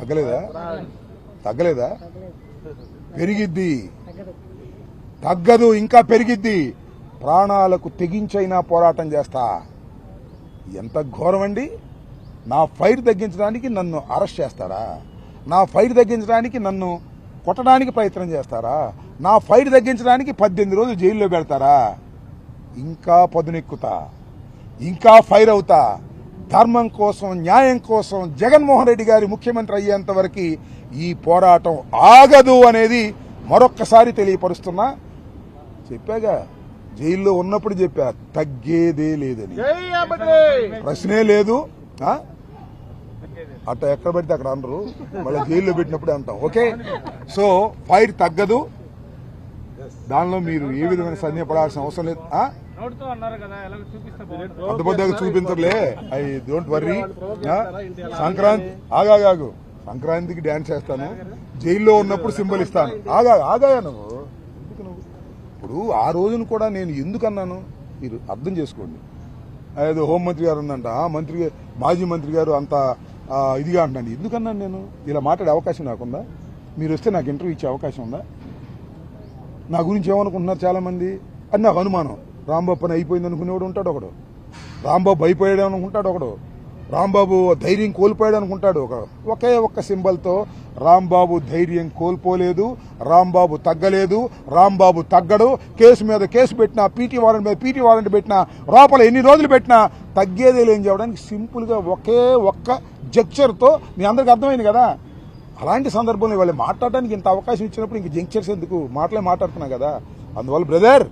తగ్గలేదా? తగ్గలేదా? పెరిగిద్ది, తగ్గదు, ఇంకా పెరిగిద్ది. ప్రాణాలకు తెగించైనా పోరాటం చేస్తా. ఎంత ఘోరం అండి! నా ఫైర్ తగ్గించడానికి నన్ను అరెస్ట్ చేస్తారా? నా ఫైర్ తగ్గించడానికి నన్ను కొట్టడానికి ప్రయత్నం చేస్తారా? నా ఫైర్ తగ్గించడానికి 18 రోజులు జైల్లో పెడతారా? ఇంకా పదునెక్కుతా, ఇంకా ఫైర్ అవుతా. ధర్మం కోసం, న్యాయం కోసం జగన్మోహన్ రెడ్డి గారి ముఖ్యమంత్రి అయ్యేంత వరకు ఈ పోరాటం ఆగదు అనేది మరొక్కసారి తెలియపరుస్తున్నా. చెప్పాగా, జైల్లో ఉన్నప్పుడు చెప్పా, తగ్గేదే లేదని. ప్రశ్నే లేదు. అట్లా ఎక్కడ పెడితే అక్కడ అనరు, మళ్ళీ జైల్లో పెట్టినప్పుడే అంటాం. ఓకే, సో ఫైర్ తగ్గదు, దానిలో మీరు ఏ విధమైన సందేహపడాల్సిన అవసరం లేదు. అడ్డబడ్డాగా చూపించర్లే, ఐ డోంట్ వర్రీ. సంక్రాంతి ఆగాగాగు, సంక్రాంతికి డ్యాన్స్ చేస్తాను, జైల్లో ఉన్నప్పుడు సింబల్ ఇస్తాను. ఆగాగా నువ్వు ఇప్పుడు ఆ రోజును కూడా నేను ఎందుకన్నాను మీరు అర్థం చేసుకోండి. ఏదో హోంమంత్రి గారు ఉందంట, మాజీ మంత్రి గారు అంత ఇదిగా అంటున్నాను. ఎందుకన్నాను నేను? ఇలా మాట్లాడే అవకాశం నాకుందా? మీరు వస్తే నాకు ఇంటర్వ్యూ ఇచ్చే అవకాశం ఉందా? నా గురించి ఏమనుకుంటున్నారు చాలా మంది అని నాకు అనుమానం. రాంబాబు పని అయిపోయింది అనుకునేవాడు ఉంటాడు ఒకడు, రాంబాబు అయిపోయాడు అనుకుంటాడు ఒకడు, రాంబాబు ధైర్యం కోల్పోయాడు అనుకుంటాడు. ఒకే ఒక్క సింబల్తో రాంబాబు ధైర్యం కోల్పోలేదు, రాంబాబు తగ్గలేదు, రాంబాబు తగ్గడు. కేసు మీద కేసు పెట్టినా, పీటీ వారెంట్ మీద పీటీ వారెంట్ పెట్టినా, లోపల ఎన్ని రోజులు పెట్టినా తగ్గేదే లేని చెప్పడానికి సింపుల్గా ఒకే ఒక్క జంక్చర్తో మీ అందరికి అర్థమైంది కదా. అలాంటి సందర్భంలో వాళ్ళు మాట్లాడడానికి ఇంత అవకాశం ఇచ్చినప్పుడు ఇంక జంక్చర్స్ ఎందుకు? మాటలే మాట్లాడుతున్నా కదా. అందువల్ల బ్రదర్